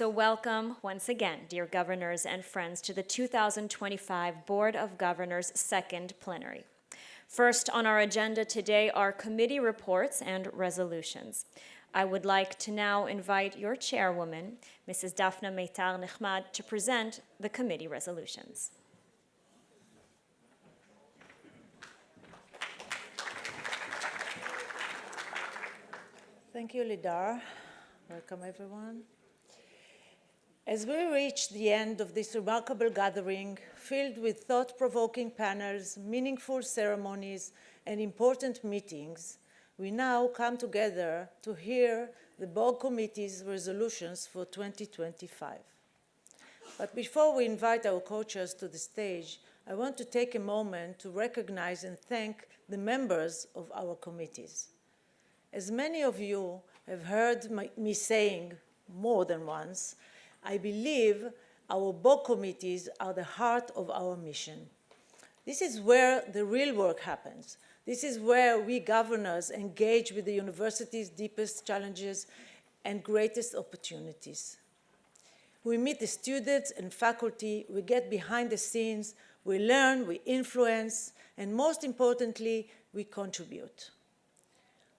So welcome once again, dear governors and friends, to the 2025 Board of Governors' second plenary. First on our agenda today are committee reports and resolutions. I would like to now invite your chairwoman, Mrs. Dafna Meitar Nechmad, to present the committee resolutions. Thank you, Lidar. Welcome, everyone. As we reach the end of this remarkable gathering, filled with thought-provoking panels, meaningful ceremonies, and important meetings, we now come together to hear the Board Committee's resolutions for 2025. But before we invite our co-chairs to the stage, I want to take a moment to recognize and thank the members of our committees. As many of you have heard me saying more than once, I believe our board committees are the heart of our mission. This is where the real work happens. This is where we governors engage with the university's deepest challenges and greatest opportunities. We meet the students and faculty, we get behind the scenes, we learn, we influence, and most importantly, we contribute.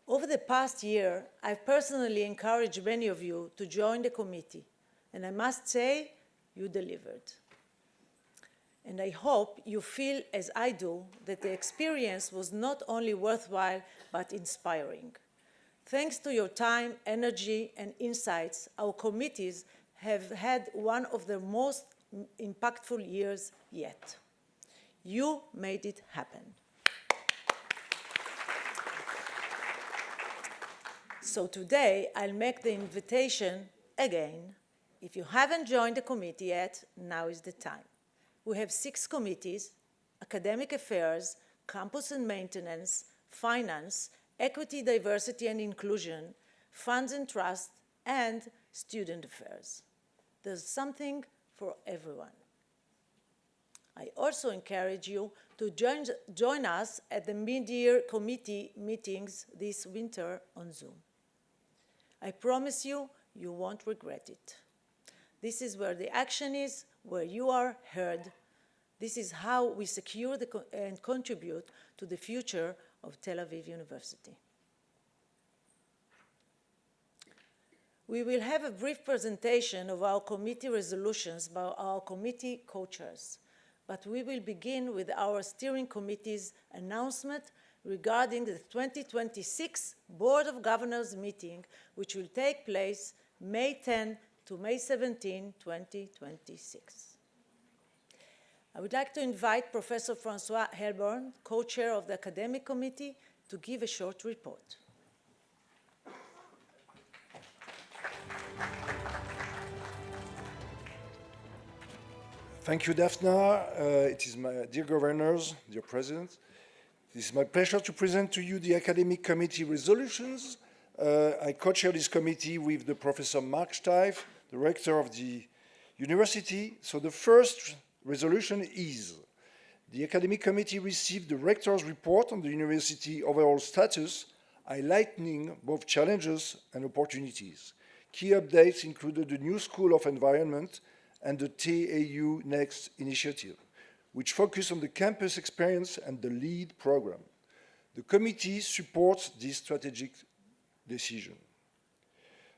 Over the past year, I've personally encouraged many of you to join the committee, and I must say, you delivered. And I hope you feel, as I do, that the experience was not only worthwhile, but inspiring. Thanks to your time, energy, and insights, our committees have had one of the most impactful years yet. You made it happen. So today, I'll make the invitation again. If you haven't joined the committee yet, now is the time. We have 6 committees: academic affairs, campus and maintenance, finance, equity, diversity and inclusion, funds and trust, and student affairs. There's something for everyone. I also encourage you to join us at the mid-year committee meetings this winter on Zoom. I promise you, you won't regret it. This is where the action is, where you are heard. This is how we secure and contribute to the future of Tel Aviv University. We will have a brief presentation of our committee resolutions by our committee co-chairs, but we will begin with our steering committee's announcement regarding the 2026 Board of Governors meeting, which will take place May 10 to May 17, 2026. I would like to invite Professor Francois Helborn, co-chair of the Academic Committee, to give a short report. Thank you, Dafna. It is my dear governors, dear president. It is my pleasure to present to you the Academic Committee resolutions. I co-chair this committee with the Professor Mark Steif, the rector of the university. So the first resolution is: the Academic Committee received the rector's report on the university overall status, highlighting both challenges and opportunities. Key updates included the new School of Environment and the TAU Next initiative, which focus on the campus experience and the LEAD program. The committee supports this strategic decision.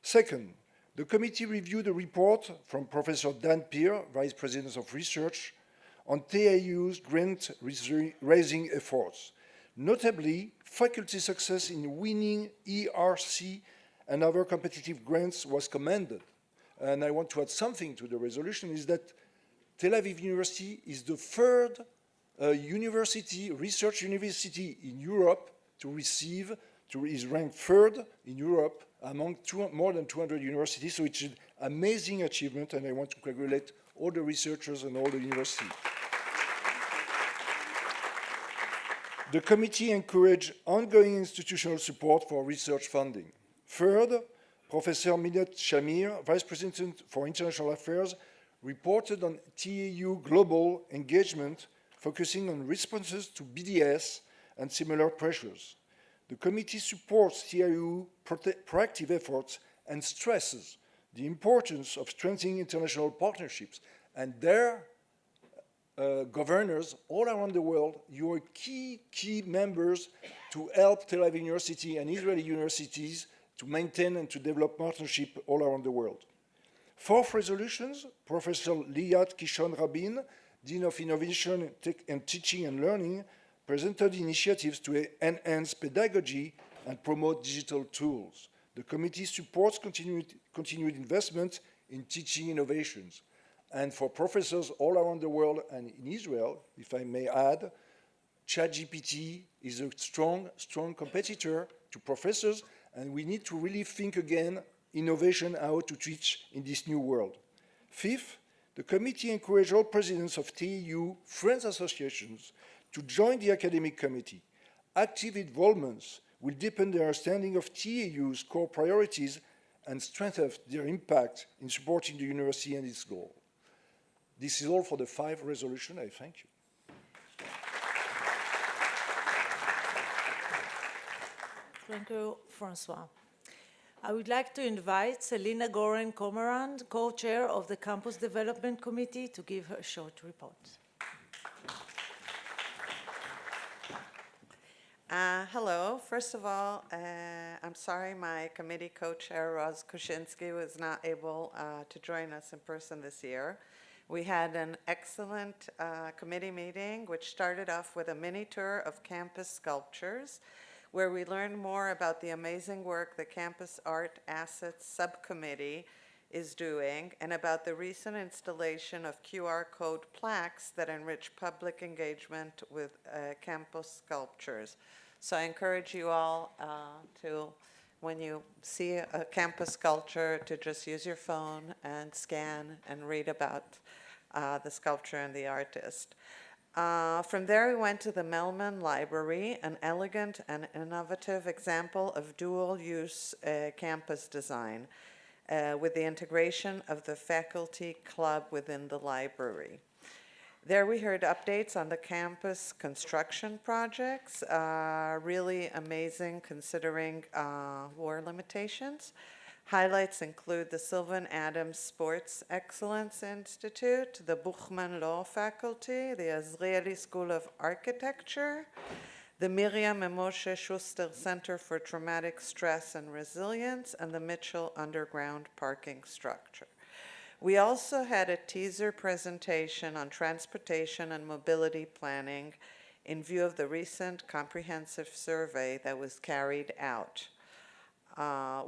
Second, the committee reviewed a report from Professor Dan Peer, Vice President of Research, on TAU's grant-raising efforts. Notably, faculty success in winning ERC and other competitive grants was commended. And I want to add something to the resolution, is that Tel Aviv University is the third research university in Europe is ranked third in Europe among more than 200 universities. So it's an amazing achievement, and I want to congratulate all the researchers and all the universities. The committee encouraged ongoing institutional support for research funding. Third, Professor Minat Shamir, Vice President for International Affairs, reported on TAU global engagement, focusing on responses to BDS and similar pressures. The committee supports TAU proactive efforts and stresses the importance of strengthening international partnerships, and their governors all around the world, you are key members to help Tel Aviv University and Israeli universities to maintain and to develop partnership all around the world. Fourth resolutions, Professor Liat Kishon Rabin, Dean of Innovation and Teaching and Learning, presented initiatives to enhance pedagogy and promote digital tools. The committee supports continued investment in teaching innovations. And for professors all around the world and in Israel, if I may add, ChatGPT is a strong competitor to professors, and we need to really think again innovation, how to teach in this new world. Fifth, the committee encouraged all presidents of TEU Friends Associations to join the academic committee. Active involvements will deepen their understanding of TEU's core priorities and strengthen their impact in supporting the university and its goal. This is all for the 5 resolutions. I thank you. Thank you, Francois. I would like to invite Selina Goren-Komarand, co-chair of the Campus Development Committee, to give her a short report. Hello. First of all, I'm sorry my committee co-chair, Roz Kushinsky, was not able to join us in person this year. We had an excellent committee meeting, which started off with a mini tour of campus sculptures, where we learned more about the amazing work the Campus Art Assets Subcommittee is doing, and about the recent installation of QR code plaques that enrich public engagement with campus sculptures. So I encourage you all to, when you see a campus sculpture, to just use your phone and scan and read about the sculpture and the artist. From there, we went to the Melman Library, an elegant and innovative example of dual-use campus design, with the integration of the faculty club within the library. There we heard updates on the campus construction projects, really amazing considering war limitations. Highlights include the Sylvan Adams Sports Excellence Institute, the Buchman Law Faculty, the Israeli School of Architecture, the Miriam and Moshe Schuster Center for Traumatic Stress and Resilience, and the Mitchell Underground Parking Structure. We also had a teaser presentation on transportation and mobility planning in view of the recent comprehensive survey that was carried out.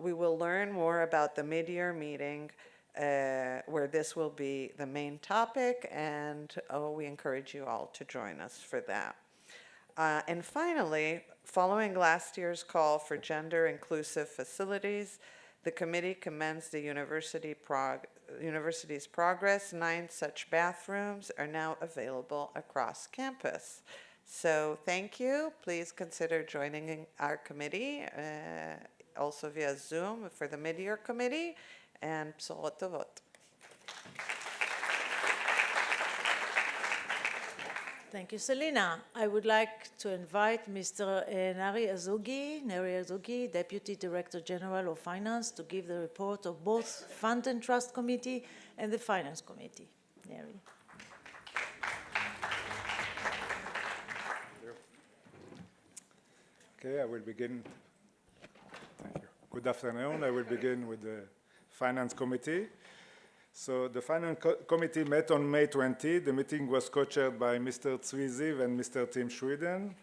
We will learn more about the mid-year meeting where this will be the main topic, and we encourage you all to join us for that. And finally, following last year's call for gender-inclusive facilities, the committee commends the university's progress. 9 such bathrooms are now available across campus. So thank you. Please consider joining our committee, also via Zoom for the mid-year committee, and bsorot tovot. Thank you, Selina. I would like to invite Mr. Neri Azugi, Deputy Director General of Finance, to give the report of both Fund and Trust Committee and the Finance Committee. Neri. Okay, I will begin. Thank you. Good afternoon. I will begin with the Finance Committee. So the Finance Committee met on May 20. The meeting was co-chaired by Mr. Tzvi Ziv and Mr. Tim Schweden.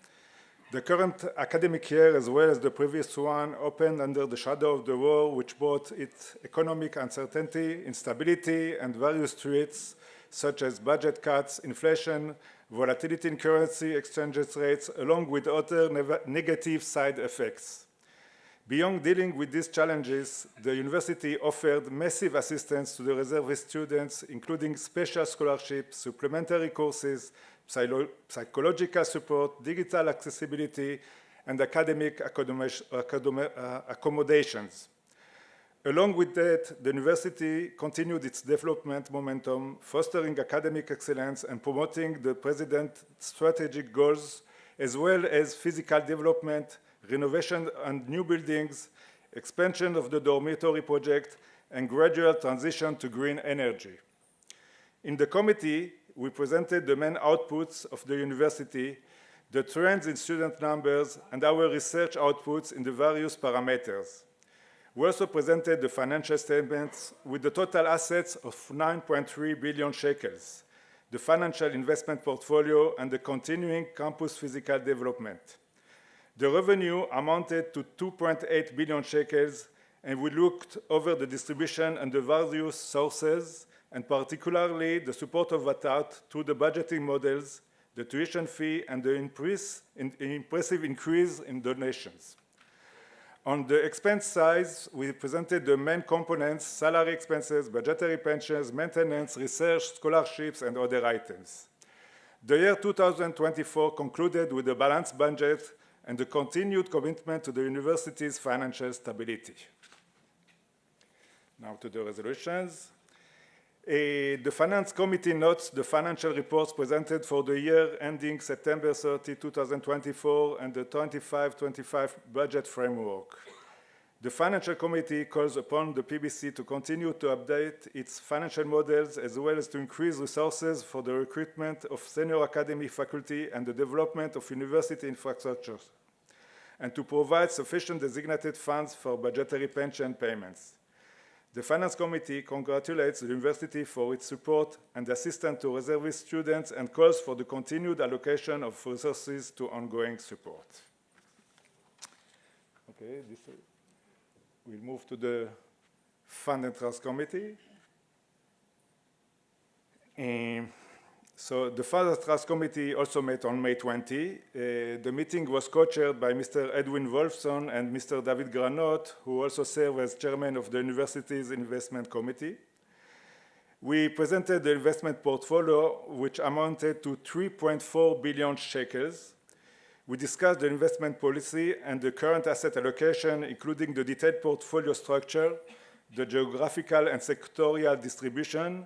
The current academic year, as well as the previous one, opened under the shadow of the war, which brought its economic uncertainty, instability, and various threats, such as budget cuts, inflation, volatility in currency exchange rates, along with other negative side effects. Beyond dealing with these challenges, the university offered massive assistance to the reservist students, including special scholarships, supplementary courses, psychological support, digital accessibility, and academic accommodations. Along with that, the university continued its development momentum, fostering academic excellence and promoting the president's strategic goals, as well as physical development, renovation and new buildings, expansion of the dormitory project, and gradual transition to green energy. In the committee, we presented the main outputs of the university, the trends in student numbers, and our research outputs in the various parameters. We also presented the financial statements with the total assets of 9.3 billion shekels, the financial investment portfolio, and the continuing campus physical development. The revenue amounted to 2.8 billion shekels, and we looked over the distribution and the various sources, and particularly the support of Vatat through the budgeting models, the tuition fee, and the impressive increase in donations. On the expense side, we presented the main components: salary expenses, budgetary pensions, maintenance, research, scholarships, and other items. The year 2024 concluded with a balanced budget and the continued commitment to the university's financial stability. Now to the resolutions. The Finance Committee notes the financial reports presented for the year ending September 30, 2024, and the 25-25 budget framework. The Financial Committee calls upon the PBC to continue to update its financial models as well as to increase resources for the recruitment of senior academic faculty and the development of university infrastructure, and to provide sufficient designated funds for budgetary pension payments. The Finance Committee congratulates the university for its support and assistance to reservist students and calls for the continued allocation of resources to ongoing support. Okay, we'll move to the Fund and Trust Committee. So the Fund and Trust Committee also met on May 20. The meeting was co-chaired by Mr. Edwin Wolfson and Mr. David Granot, who also serve as chairman of the university's investment committee. We presented the investment portfolio, which amounted to 3.4 billion shekels. We discussed the investment policy and the current asset allocation, including the detailed portfolio structure, the geographical and sectorial distribution,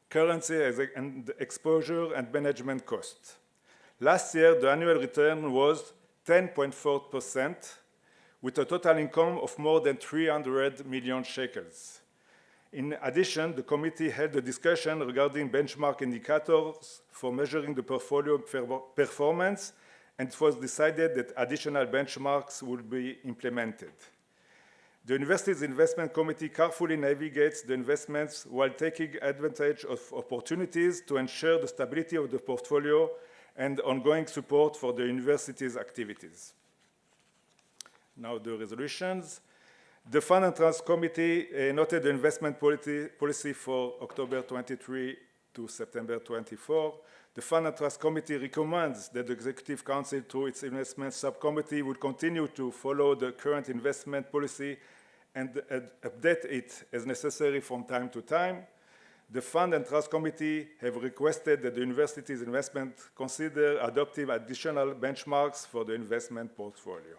currency and exposure, and management costs. Last year, the annual return was 10.4%, with a total income of more than 300 million shekels. In addition, the committee held a discussion regarding benchmark indicators for measuring the portfolio performance, and it was decided that additional benchmarks would be implemented. The university's investment committee carefully navigates the investments while taking advantage of opportunities to ensure the stability of the portfolio and ongoing support for the university's activities. Now the resolutions. The Fund and Trust Committee noted the investment policy for October 23 to September 24. The Fund and Trust Committee recommends that the Executive Council, through its investment subcommittee, will continue to follow the current investment policy and update it as necessary from time to time. The Fund and Trust Committee have requested that the university's investment consider adopting additional benchmarks for the investment portfolio.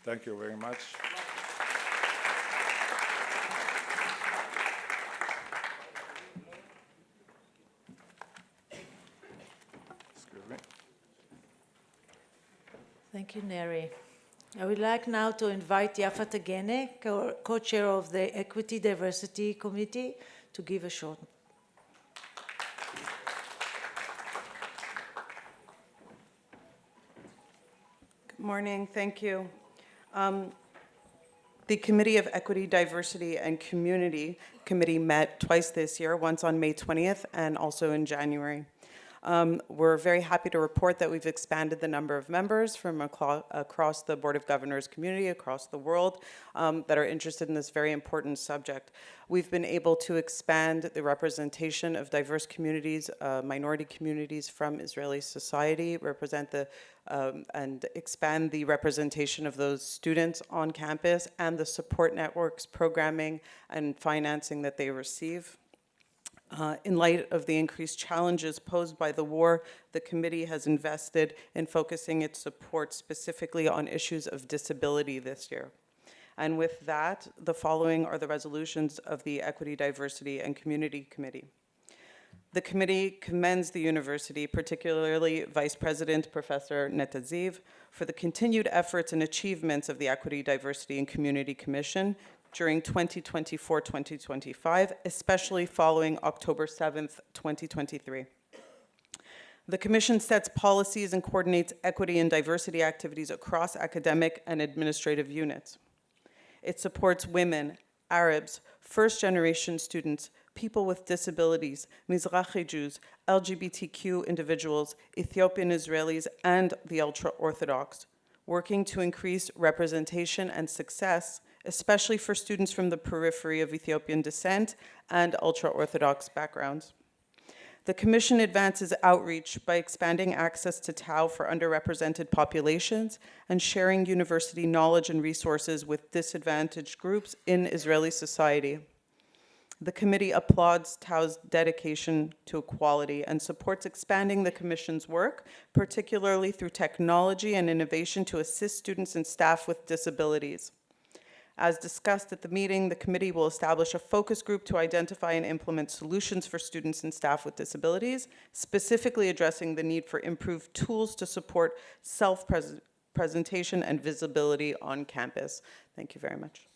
Thank you very much. Excuse me. Thank you, Neri. I would like now to invite Yafa Tagene, co-chair of the Equity Diversity Committee, to give a short. Good morning, thank you. The Committee of Equity, Diversity, and Community Committee met twice this year, once on May 20th and also in January. We're very happy to report that we've expanded the number of members from across the Board of Governors community, across the world, that are interested in this very important subject. We've been able to expand the representation of diverse communities, minority communities from Israeli society, and expand the representation of those students on campus and the support networks, programming, and financing that they receive. In light of the increased challenges posed by the war, the committee has invested in focusing its support specifically on issues of disability this year. And with that, the following are the resolutions of the Equity, Diversity, and Community Committee. The committee commends the university, particularly Vice President Professor Netaziv, for the continued efforts and achievements of the Equity, Diversity, and Community Commission, during 2024-2025, especially following October 7th, 2023. The Commission sets policies and coordinates equity and diversity activities across academic and administrative units. It supports women, Arabs, first-generation students, people with disabilities, Mizrahi Jews, LGBTQ individuals, Ethiopian Israelis, and the ultra-Orthodox, working to increase representation and success, especially for students from the periphery of Ethiopian descent and ultra-Orthodox backgrounds. The Commission advances outreach by expanding access to TAU for underrepresented populations and sharing university knowledge and resources with disadvantaged groups in Israeli society. The committee applauds TAU's dedication to equality and supports expanding the Commission's work, particularly through technology and innovation to assist students and staff with disabilities. As discussed at the meeting, the committee will establish a focus group to identify and implement solutions for students and staff with disabilities, specifically addressing the need for improved tools to support self-presentation and visibility on campus. Thank you very much.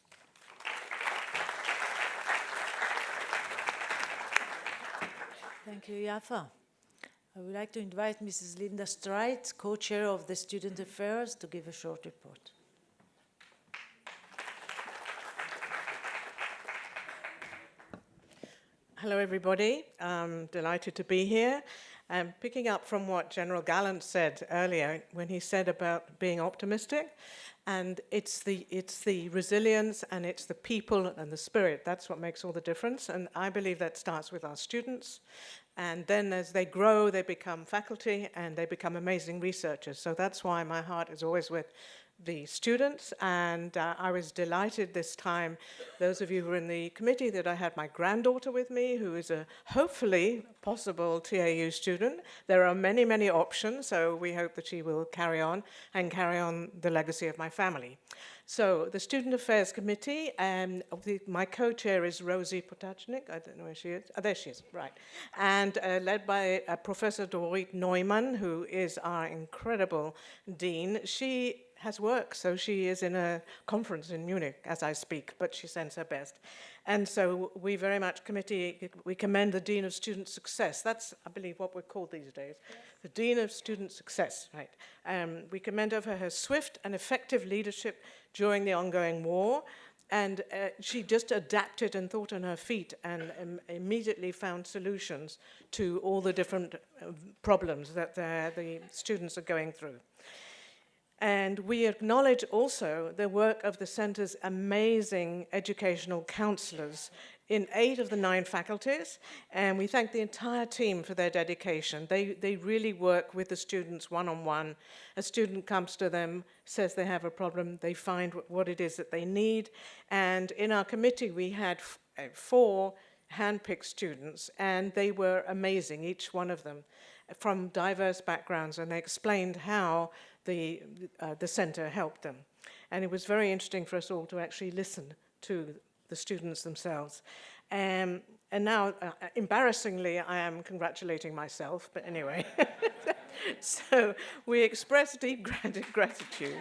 Thank you, Yafa. I would like to invite Mrs. Linda Streit, co-chair of the Student Affairs, to give a short report. Hello, everybody. I'm delighted to be here. Picking up from what General Gallant said earlier when he said about being optimistic, and it's the resilience and it's the people and the spirit. That's what makes all the difference, and I believe that starts with our students. And then as they grow, they become faculty and they become amazing researchers. So that's why my heart is always with the students, and I was delighted this time, those of you who were in the committee, that I had my granddaughter with me, who is a hopefully possible TAU student. There are many, many options, so we hope that she will carry on the legacy of my family. So the Student Affairs Committee, my co-chair is Rosie Potachnik. I don't know where she is. Oh, there she is, right. And led by Professor Dorit Neumann, who is our incredible dean. She has work, so she is in a conference in Munich as I speak, but she sends her best. And so we very much we commend the Dean of Student Success. That's, I believe, what we're called these days. Yes. The Dean of Student Success, right. We commend her swift and effective leadership during the ongoing war, and she just adapted and thought on her feet and immediately found solutions to all the different problems that the students are going through. And we acknowledge also the work of the Centre's amazing educational counselors in 8 of the 9 faculties, and we thank the entire team for their dedication. They really work with the students one-on-one. A student comes to them, says they have a problem, they find what it is that they need, and in our committee we had 4 hand-picked students, and they were amazing, each one of them, from diverse backgrounds, and they explained how the Centre helped them. And it was very interesting for us all to actually listen to the students themselves. And now, embarrassingly, I am congratulating myself, but anyway. So we express deep gratitude.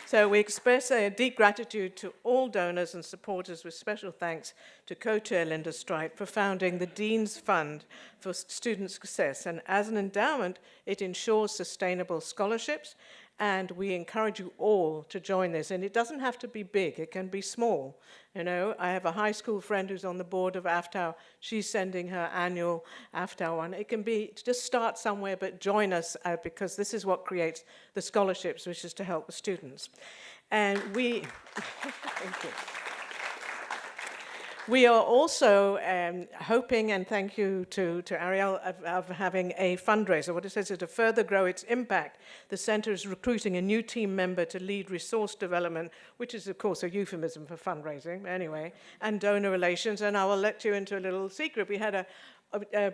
So we express a deep gratitude to all donors and supporters, with special thanks to co-chair Linda Streit for founding the Dean's Fund for Student Success. And as an endowment, it ensures sustainable scholarships, and we encourage you all to join this. And it doesn't have to be big, it can be small. You know, I have a high school friend who's on the board of AFTAU. She's sending her annual AFTAU one. It can be, just start somewhere, but join us because this is what creates the scholarships, which is to help the students. And we, thank you. We are also hoping, and thank you to Ariel, of having a fundraiser. What it says is to further grow its impact, the Centre is recruiting a new team member to lead resource development, which is, of course, a euphemism for fundraising, anyway, and donor relations. And I will let you into a little secret. We had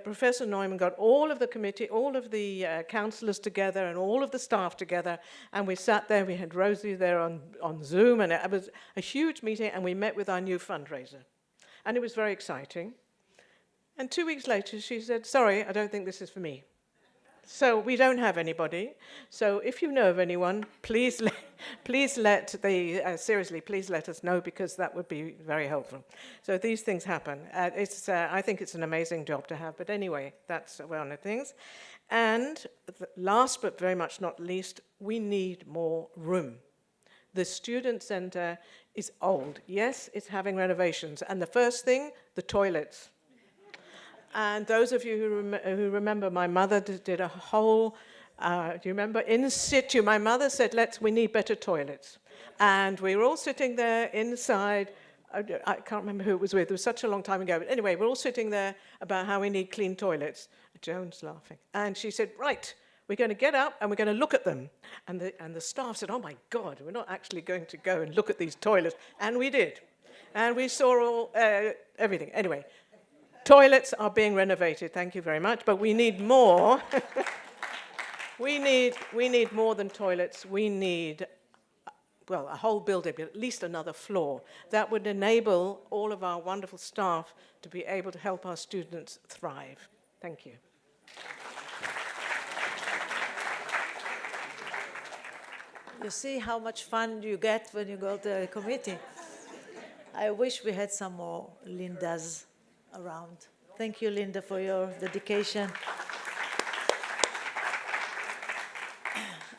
Professor Neumann got all of the committee, all of the councillors together and all of the staff together, and we sat there. We had Rosie there on Zoom, and it was a huge meeting, and we met with our new fundraiser. And it was very exciting. And 2 weeks later, she said, sorry, I don't think this is for me. So we don't have anybody. So if you know of anyone, please seriously, please let us know, because that would be very helpful. So these things happen. I think it's an amazing job to have. But anyway, that's one of the things. And last but very much not least, we need more room. The student center is old. Yes, it's having renovations. And the first thing, the toilets. And those of you who remember, my mother did a whole, do you remember, in situ, my mother said, we need better toilets. And we were all sitting there inside, I can't remember who it was with, it was such a long time ago, but anyway, we're all sitting there about how we need clean toilets. Joan's laughing. And she said, right, we're going to get up and we're going to look at them. And the staff said, oh my God, we're not actually going to go and look at these toilets. And we did. And we saw everything. Anyway. Toilets are being renovated, thank you very much, but we need more. we need more than toilets. We need, well, a whole building, but at least another floor. That would enable all of our wonderful staff to be able to help our students thrive. Thank you. You see how much fun you get when you go to a committee. I wish we had some more Lindas around. Thank you, Linda, for your dedication.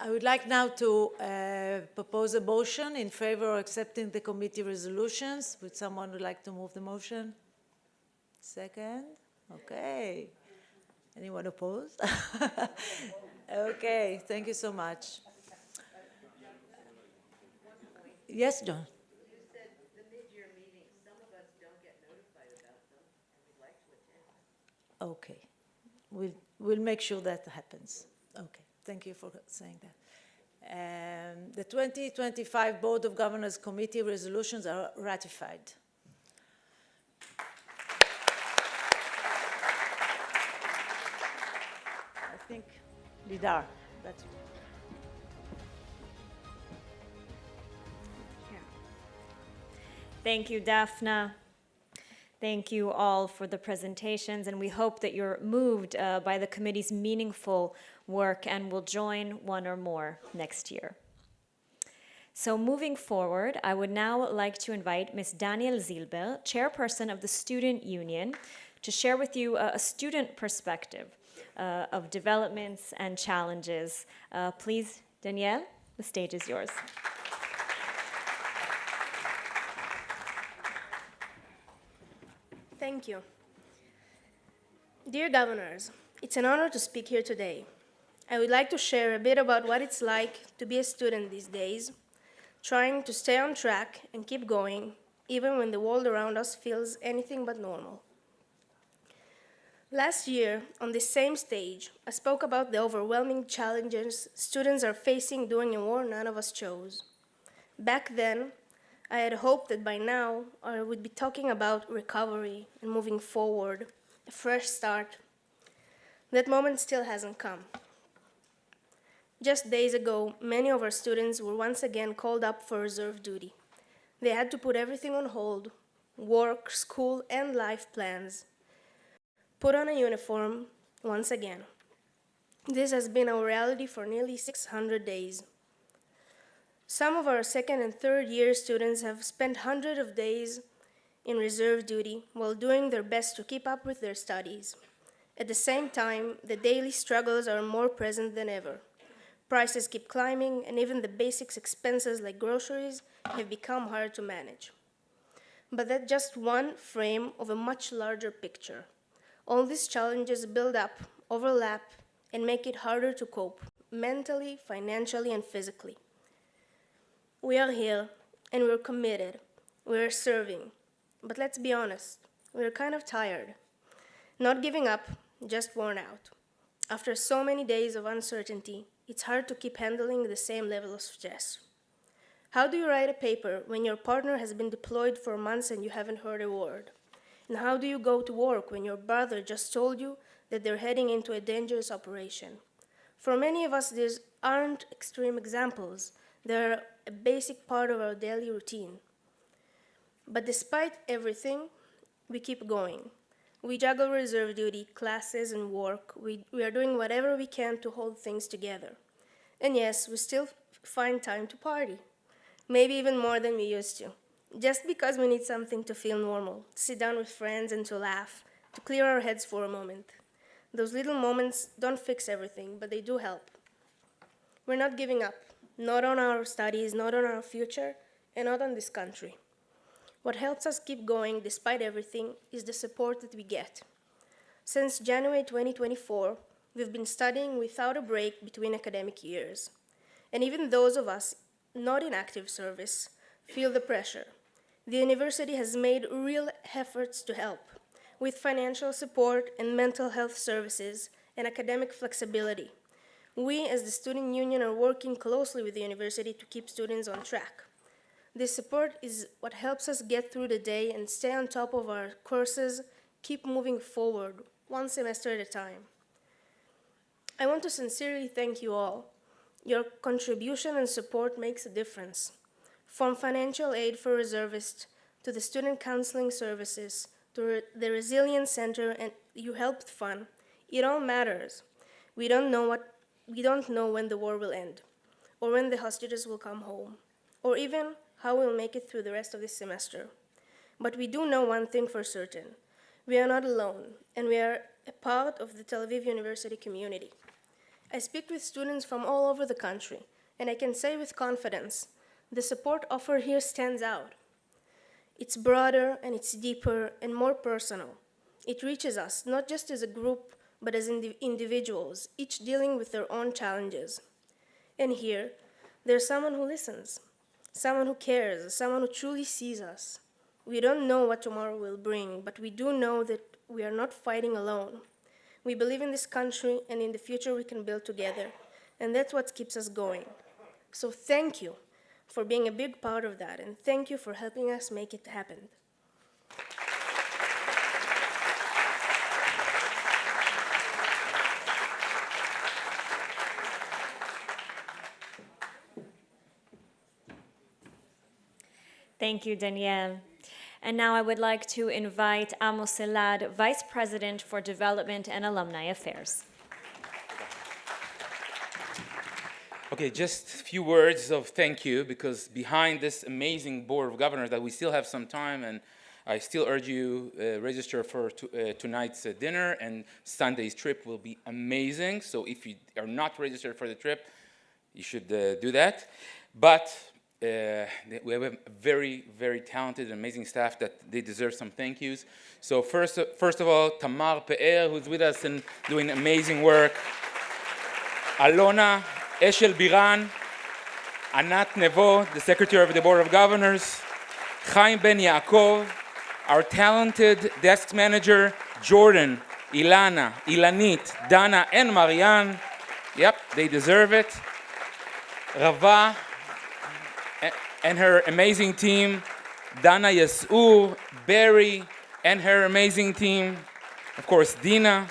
I would like now to propose a motion in favor of accepting the committee resolutions. Would someone would like to move the motion? Second? Okay. Anyone opposed? Okay, thank you so much. Yes, John? Okay, we'll make sure that happens. Okay, thank you for saying that. The 2025 Board of Governors Committee resolutions are ratified. I think, Lidar, that's Thank you, Dafna. Thank you all for the presentations, and we hope that you're moved by the committee's meaningful work and will join one or more next year. So moving forward, I would now like to invite Ms. Danielle Zilber, Chairperson of the Student Union, to share with you a student perspective of developments and challenges. Please, Danielle, the stage is yours. Thank you. Dear governors, it's an honor to speak here today. I would like to share a bit about what it's like to be a student these days, trying to stay on track and keep going, even when the world around us feels anything but normal. Last year, on this same stage, I spoke about the overwhelming challenges students are facing during a war none of us chose. Back then, I had hoped that by now I would be talking about recovery and moving forward, a fresh start. That moment still hasn't come. Just days ago, many of our students were once again called up for reserve duty. They had to put everything on hold, work, school, and life plans. Put on a uniform once again. This has been our reality for nearly 600 days. Some of our second and third year students have spent hundreds of days in reserve duty while doing their best to keep up with their studies. At the same time, the daily struggles are more present than ever. Prices keep climbing, and even the basic expenses like groceries have become hard to manage. But that's just one frame of a much larger picture. All these challenges build up, overlap, and make it harder to cope, mentally, financially, and physically. We are here, and we're committed. We're serving. But let's be honest, we're kind of tired. Not giving up, just worn out. After so many days of uncertainty, it's hard to keep handling the same level of stress. How do you write a paper when your partner has been deployed for months and you haven't heard a word? And how do you go to work when your brother just told you that they're heading into a dangerous operation? For many of us, these aren't extreme examples. They're a basic part of our daily routine. But despite everything, we keep going. We juggle reserve duty, classes, and work. We are doing whatever we can to hold things together. And yes, we still find time to party, maybe even more than we used to, just because we need something to feel normal, to sit down with friends and to laugh, to clear our heads for a moment. Those little moments don't fix everything, but they do help. We're not giving up, not on our studies, not on our future, and not on this country. What helps us keep going despite everything is the support that we get. Since January 2024, we've been studying without a break between academic years. And even those of us not in active service feel the pressure. The university has made real efforts to help, with financial support and mental health services and academic flexibility. We, as the student union, are working closely with the university to keep students on track. This support is what helps us get through the day and stay on top of our courses, keep moving forward, one semester at a time. I want to sincerely thank you all. Your contribution and support makes a difference. From financial aid for reservists to the student counseling services to the Resilience Center and You Helped Fund, it all matters. We don't know when the war will end, or when the hostages will come home, or even how we'll make it through the rest of this semester. But we do know one thing for certain. We are not alone, and we are a part of the Tel Aviv University community. I speak with students from all over the country, and I can say with confidence, the support offered here stands out. It's broader, and it's deeper, and more personal. It reaches us, not just as a group, but as individuals, each dealing with their own challenges. And here, there's someone who listens, someone who cares, someone who truly sees us. We don't know what tomorrow will bring, but we do know that we are not fighting alone. We believe in this country and in the future we can build together, and that's what keeps us going. So thank you for being a big part of that, and thank you for helping us make it happen. Thank you, Danielle. And now I would like to invite Amos Elad, Vice President for Development and Alumni Affairs. Okay, just a few words of thank you, because behind this amazing Board of Governors that we still have some time, and I still urge you register for tonight's dinner, and Sunday's trip will be amazing. So if you are not registered for the trip, you should do that. But we have a very, very talented, amazing staff that they deserve some thank yous. So first of all, Tamar Pe'er, who's with us and doing amazing work. Alona Eshel Biran, Anat Nevo, the Secretary of the Board of Governors, Chaim Ben Yaakov, our talented desk manager, Jordan, Ilana, Ilanit, Dana, and Marianne. Yep, they deserve it. Rava and her amazing team, Dana Yasur, Barry, and her amazing team. Of course, Dina,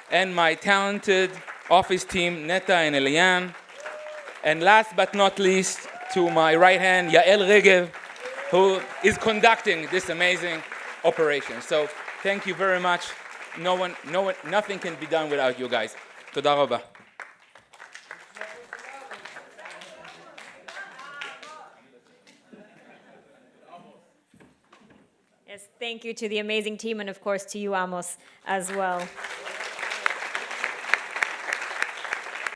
and my talented office team, Neta and Elian. And last but not least, to my right hand, Yael Regev, who is conducting this amazing operation. So thank you very much. Nothing can be done without you guys. Toda rabah. Yes, thank you to the amazing team, and of course to you, Amos, as well.